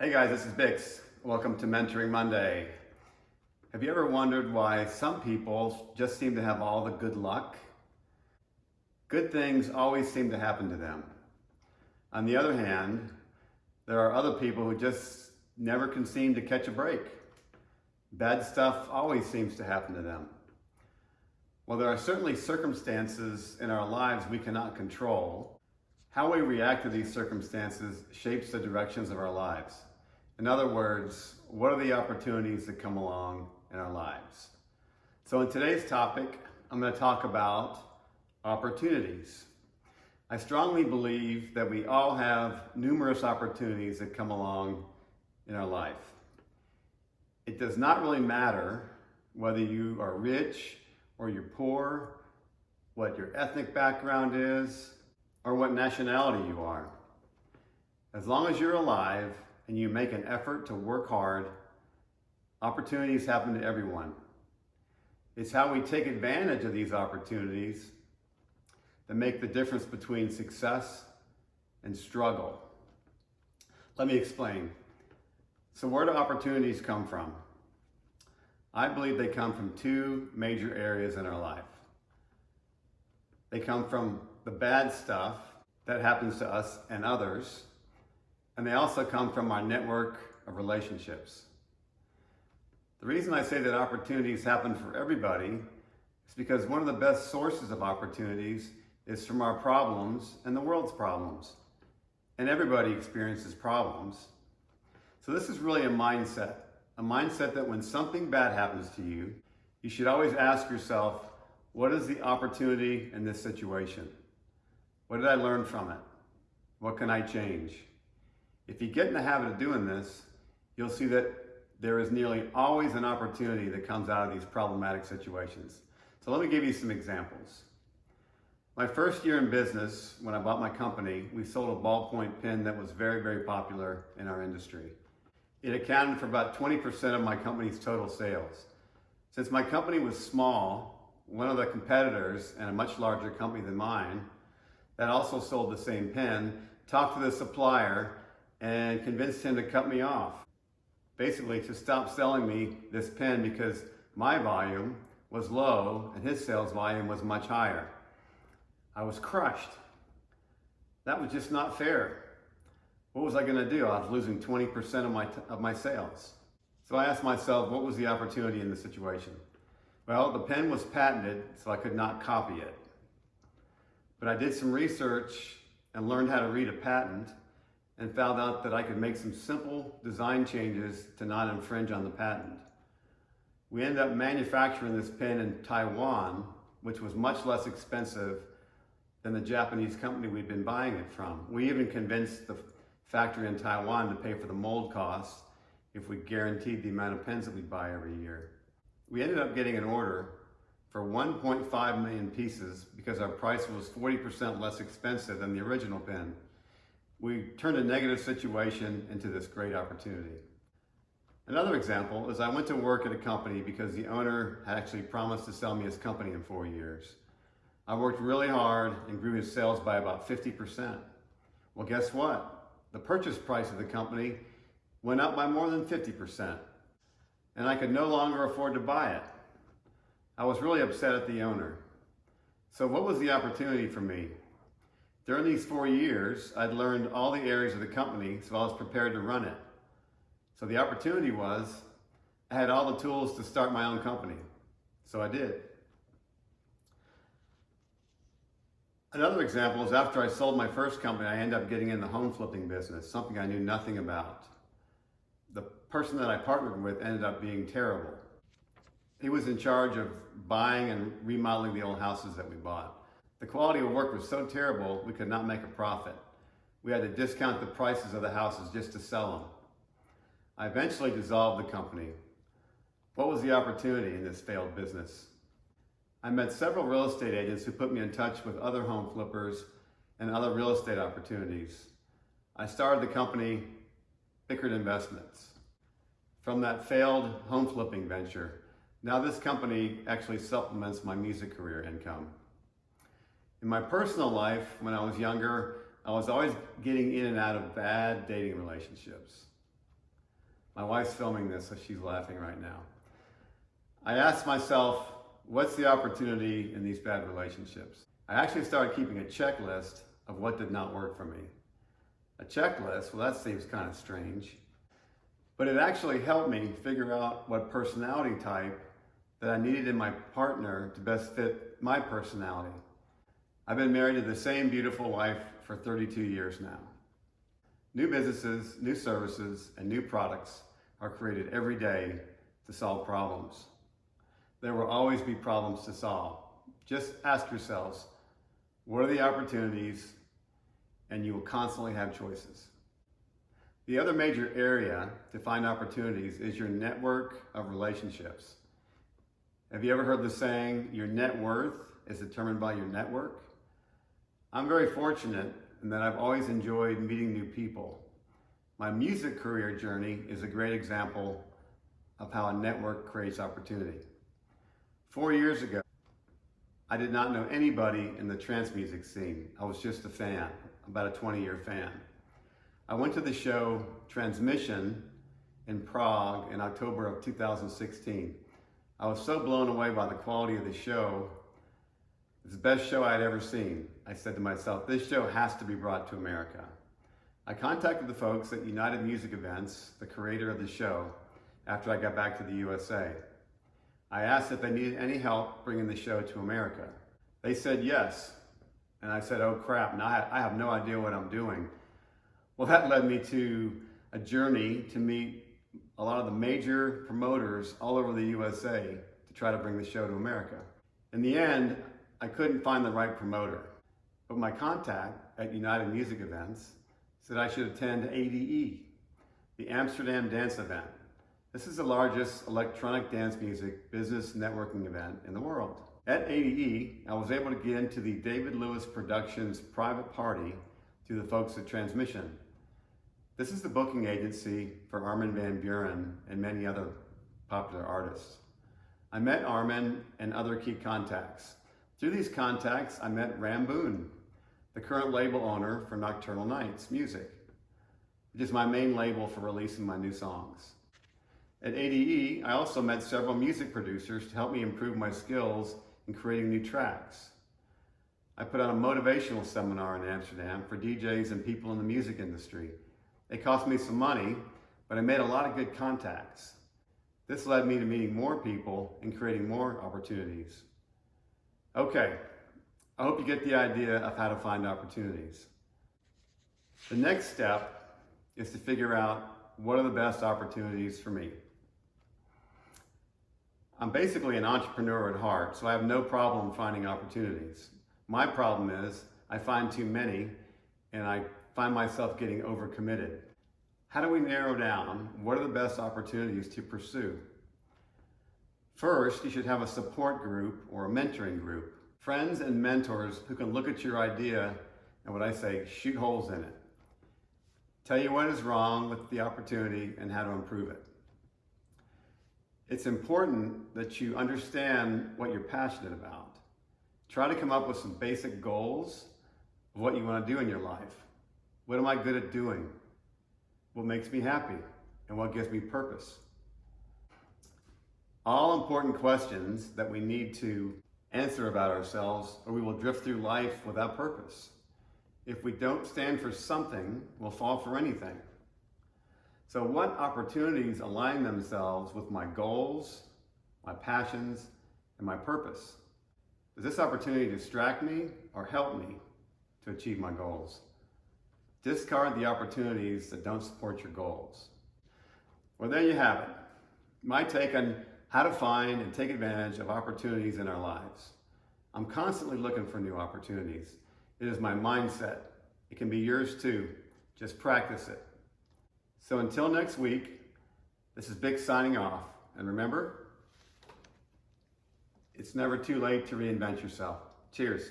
Hey guys, this is BiXX. Welcome to Mentoring Monday. Have you ever wondered why some people just seem to have all the good luck? Good things always seem to happen to them. On the other hand, there are other people who just never can seem to catch a break. Bad stuff always seems to happen to them. Well, there are certainly circumstances in our lives we cannot control. How we react to these circumstances shapes the directions of our lives. In other words, what are the opportunities that come along in our lives? So in today's topic, I'm going to talk about opportunities. I strongly believe that we all have numerous opportunities that come along in our life. It does not really matter whether you are rich or you're poor, what your ethnic background is, or what nationality you are. As long as you're alive and you make an effort to work hard, opportunities happen to everyone. It's how we take advantage of these opportunities that make the difference between success and struggle. Let me explain. So where do opportunities come from? I believe they come from two major areas in our life. They come from the bad stuff that happens to us and others, and they also come from our network of relationships. The reason I say that opportunities happen for everybody is because one of the best sources of opportunities is from our problems and the world's problems. And everybody experiences problems. So this is really a mindset that when something bad happens to you, you should always ask yourself, what is the opportunity in this situation? What did I learn from it? What can I change? If you get in the habit of doing this, you'll see that there is nearly always an opportunity that comes out of these problematic situations. So let me give you some examples. My first year in business, when I bought my company, we sold a ballpoint pen that was very, very popular in our industry. It accounted for about 20% of my company's total sales. Since my company was small, one of the competitors, and a much larger company than mine, that also sold the same pen, talked to the supplier and convinced him to cut me off. Basically to stop selling me this pen because my volume was low and his sales volume was much higher. I was crushed. That was just not fair. What was I going to do? I was losing 20% of my sales. So I asked myself, what was the opportunity in the situation? Well, the pen was patented, so I could not copy it. But I did some research and learned how to read a patent and found out that I could make some simple design changes to not infringe on the patent. We ended up manufacturing this pen in Taiwan, which was much less expensive than the Japanese company we'd been buying it from. We even convinced the factory in Taiwan to pay for the mold costs if we guaranteed the amount of pens that we'd buy every year. We ended up getting an order for 1.5 million pieces because our price was 40% less expensive than the original pen. We turned a negative situation into this great opportunity. Another example is I went to work at a company because the owner had actually promised to sell me his company in 4 years. I worked really hard and grew his sales by about 50%. Well, guess what? The purchase price of the company went up by more than 50%, and I could no longer afford to buy it. I was really upset at the owner. So what was the opportunity for me? During these 4 years, I'd learned all the areas of the company, so I was prepared to run it. So the opportunity was, I had all the tools to start my own company. So I did. Another example is after I sold my first company, I ended up getting in the home flipping business, something I knew nothing about. The person that I partnered with ended up being terrible. He was in charge of buying and remodeling the old houses that we bought. The quality of work was so terrible, we could not make a profit. We had to discount the prices of the houses just to sell them. I eventually dissolved the company. What was the opportunity in this failed business? I met several real estate agents who put me in touch with other home flippers and other real estate opportunities. I started the company BiXX Investments. From that failed home flipping venture, now this company actually supplements my music career income. In my personal life, when I was younger, I was always getting in and out of bad dating relationships. My wife's filming this, so she's laughing right now. I asked myself, what's the opportunity in these bad relationships? I actually started keeping a checklist of what did not work for me. A checklist, well, that seems kind of strange, but it actually helped me figure out what personality type that I needed in my partner to best fit my personality. I've been married to the same beautiful wife for 32 years now. New businesses, new services, and new products are created every day to solve problems. There will always be problems to solve. Just ask yourselves, what are the opportunities? And you will constantly have choices. The other major area to find opportunities is your network of relationships. Have you ever heard the saying, your net worth is determined by your network? I'm very fortunate in that I've always enjoyed meeting new people. My music career journey is a great example of how a network creates opportunity. 4 years ago, I did not know anybody in the trance music scene. I was just a fan, about a 20-year fan. I went to the show Transmission in Prague in October of 2016. I was so blown away by the quality of the show. It's the best show I had ever seen. I said to myself, this show has to be brought to America. I contacted the folks at United Music Events, the creator of the show, after I got back to the USA. I asked if they needed any help bringing the show to America. They said yes. And I said, oh crap, now I have no idea what I'm doing. Well, that led me to a journey to meet a lot of the major promoters all over the USA to try to bring the show to America. In the end, I couldn't find the right promoter, but my contact at United Music Events said I should attend ADE, the Amsterdam Dance Event. This is the largest electronic dance music business networking event in the world. At ADE, I was able to get into the David Lewis Productions private party through the folks at Transmission. This is the booking agency for Armin van Buuren and many other popular artists. I met Armin and other key contacts. Through these contacts, I met Ramboon, the current label owner for Nocturnal Nights Music, which is my main label for releasing my new songs. At ADE, I also met several music producers to help me improve my skills in creating new tracks. I put on a motivational seminar in Amsterdam for DJs and people in the music industry. It cost me some money, but I made a lot of good contacts. This led me to meeting more people and creating more opportunities. Okay, I hope you get the idea of how to find opportunities. The next step is to figure out what are the best opportunities for me. I'm basically an entrepreneur at heart, so I have no problem finding opportunities. My problem is I find too many and I find myself getting overcommitted. How do we narrow down what are the best opportunities to pursue? First, you should have a support group or a mentoring group. Friends and mentors who can look at your idea and what I say, shoot holes in it. Tell you what is wrong with the opportunity and how to improve it. It's important that you understand what you're passionate about. Try to come up with some basic goals of what you want to do in your life. What am I good at doing? What makes me happy? And what gives me purpose? All important questions that we need to answer about ourselves, or we will drift through life without purpose. If we don't stand for something, we'll fall for anything. So what opportunities align themselves with my goals, my passions, and my purpose? Does this opportunity distract me or help me to achieve my goals? Discard the opportunities that don't support your goals. Well, there you have it. My take on how to find and take advantage of opportunities in our lives. I'm constantly looking for new opportunities. It is my mindset. It can be yours too. Just practice it. So until next week, this is BiXX signing off. And remember, it's never too late to reinvent yourself. Cheers.